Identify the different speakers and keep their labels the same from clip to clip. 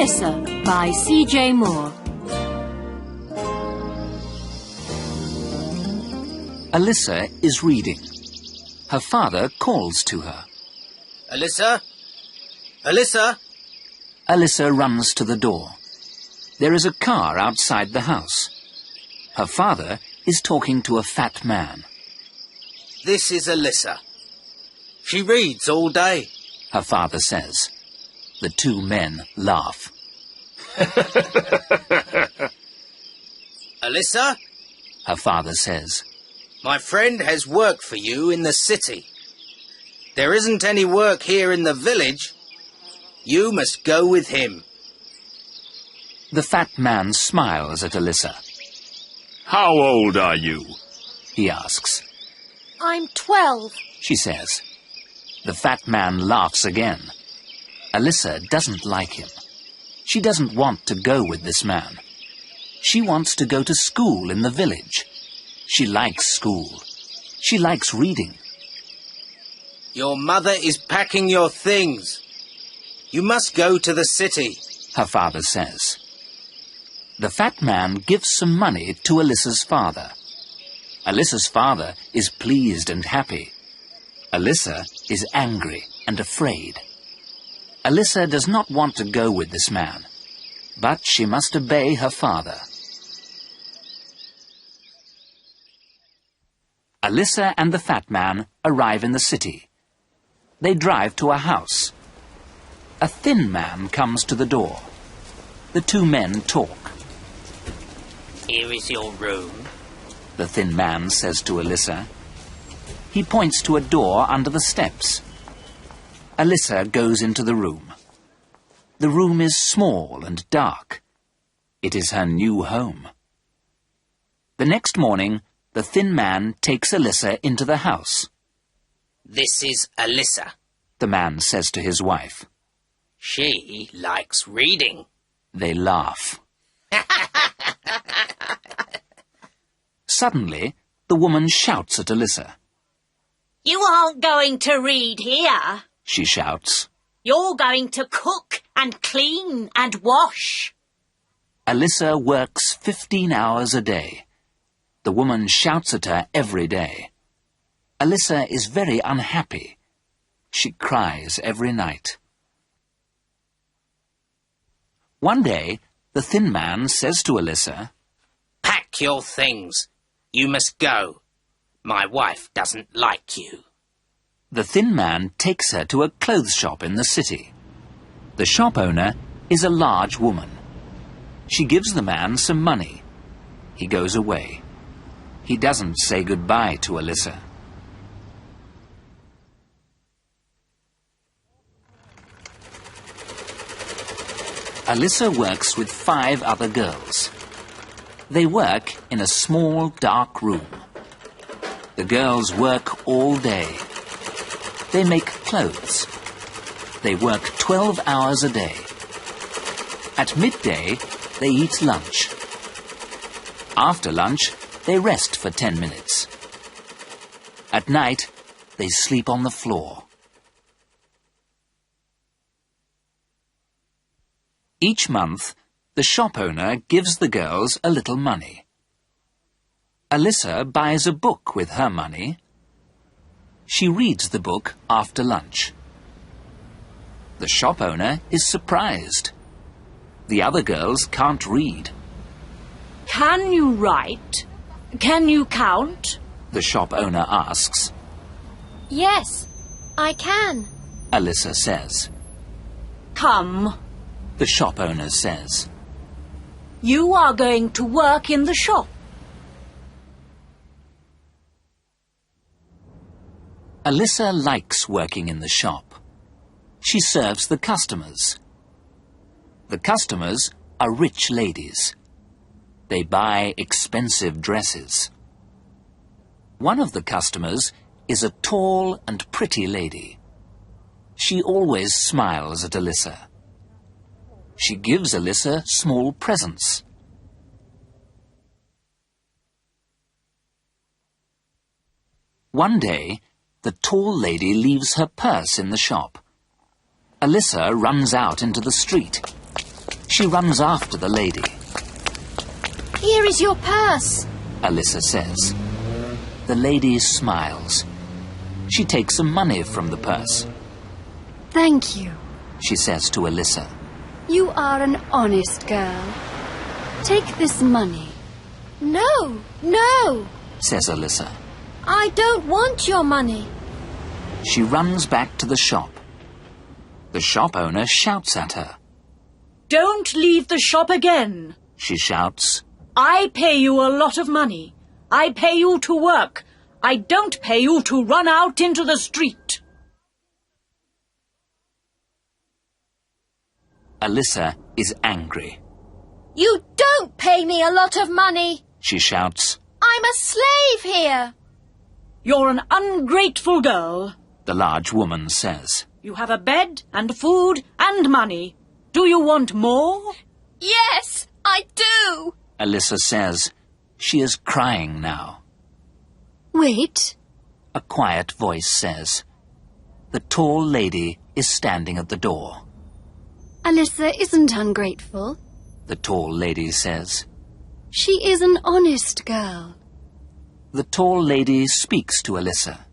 Speaker 1: Alissa by C.J. Moore.
Speaker 2: Alissa is reading. Her father calls to her.
Speaker 3: Alissa? Alissa?
Speaker 2: Alissa runs to the door. There is a car outside the house. Her father is talking to a fat man.
Speaker 3: This is Alissa. She reads all day,
Speaker 2: her father says. The two men laugh.
Speaker 3: Alissa?
Speaker 2: Her father says.
Speaker 3: My friend has work for you in the city. There isn't any work here in the village. You must go with him.
Speaker 2: The fat man smiles at Alissa.
Speaker 4: How old are you?
Speaker 2: He asks.
Speaker 1: I'm 12,
Speaker 2: she says. The fat man laughs again. Alissa doesn't like him. She doesn't want to go with this man. She wants to go to school in the village. She likes school. She likes reading.
Speaker 3: Your mother is packing your things. You must go to the city,
Speaker 2: her father says. The fat man gives some money to Alissa's father. Alissa's father is pleased and happy. Alissa is angry and afraid. Alissa does not want to go with this man, but she must obey her father. Alissa and the fat man arrive in the city. They drive to a house. A thin man comes to the door. The two men talk.
Speaker 3: Here is your room,
Speaker 2: the thin man says to Alissa. He points to a door under the steps. Alissa goes into the room. The room is small and dark. It is her new home. The next morning, the thin man takes Alissa into the house.
Speaker 3: This is Alissa,
Speaker 2: the man says to his wife.
Speaker 3: She likes reading.
Speaker 2: They laugh. Suddenly, the woman shouts at Alissa.
Speaker 5: You aren't going to read here,
Speaker 2: she shouts.
Speaker 5: You're going to cook and clean and wash.
Speaker 2: Alissa works 15 hours a day. The woman shouts at her every day. Alissa is very unhappy. She cries every night. One day, the thin man says to Alissa,
Speaker 3: Pack your things. You must go. My wife doesn't like you.
Speaker 2: The thin man takes her to a clothes shop in the city. The shop owner is a large woman. She gives the man some money. He goes away. He doesn't say goodbye to Alissa. Alissa works with 5 other girls. They work in a small, dark room. The girls work all day. They make clothes. They work 12 hours a day. At midday, they eat lunch. After lunch, they rest for 10 minutes. At night, they sleep on the floor. Each month, the shop owner gives the girls a little money. Alissa buys a book with her money. She reads the book after lunch. The shop owner is surprised. The other girls can't read.
Speaker 1: Can you write? Can you count?
Speaker 2: The shop owner asks.
Speaker 1: Yes, I can,
Speaker 2: Alissa says.
Speaker 1: Come,
Speaker 2: the shop owner says.
Speaker 1: You are going to work in the shop.
Speaker 2: Alissa likes working in the shop. She serves the customers. The customers are rich ladies. They buy expensive dresses. One of the customers is a tall and pretty lady. She always smiles at Alissa. She gives Alissa small presents. One day, the tall lady leaves her purse in the shop. Alissa runs out into the street. She runs after the lady.
Speaker 6: Here is your purse.
Speaker 2: Alissa says. The lady smiles. She takes some money from the purse.
Speaker 6: Thank you.
Speaker 2: She says to Alissa.
Speaker 6: You are an honest girl. Take this money. No, no,
Speaker 2: Says Alissa.
Speaker 6: I don't want your money.
Speaker 2: She runs back to the shop. The shop owner shouts at her.
Speaker 1: Don't leave the shop again.
Speaker 2: She shouts.
Speaker 1: I pay you a lot of money. I pay you to work. I don't pay you to run out into the street.
Speaker 2: Alissa is angry.
Speaker 6: You don't pay me a lot of money.
Speaker 2: She shouts.
Speaker 6: I'm a slave here.
Speaker 1: You're an ungrateful girl.
Speaker 2: The large woman says.
Speaker 1: You have a bed and food and money. Do you want more?
Speaker 6: Yes, I do.
Speaker 2: Alissa says. She is crying now.
Speaker 6: Wait.
Speaker 2: A quiet voice says. The tall lady is standing at the door.
Speaker 6: Alissa isn't ungrateful.
Speaker 2: The tall lady says.
Speaker 6: She is an honest girl.
Speaker 2: The tall lady speaks to Alissa.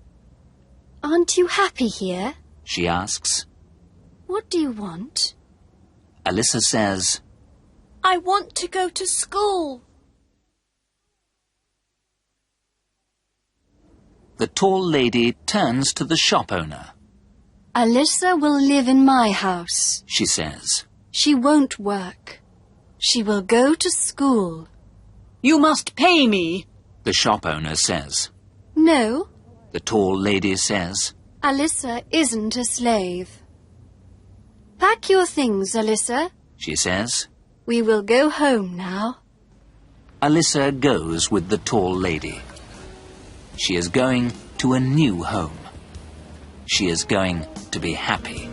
Speaker 6: Aren't you happy here?
Speaker 2: She asks.
Speaker 6: What do you want?
Speaker 2: Alissa says.
Speaker 6: I want to go to school.
Speaker 2: The tall lady turns to the shop owner.
Speaker 6: Alissa will live in my house.
Speaker 2: She says.
Speaker 6: She won't work. She will go to school.
Speaker 1: You must pay me.
Speaker 2: The shop owner says.
Speaker 6: No,
Speaker 2: The tall lady says.
Speaker 6: Alissa isn't a slave. Pack your things, Alissa.
Speaker 2: She says.
Speaker 6: We will go home now.
Speaker 2: Alissa goes with the tall lady. She is going to a new home. She is going to be happy.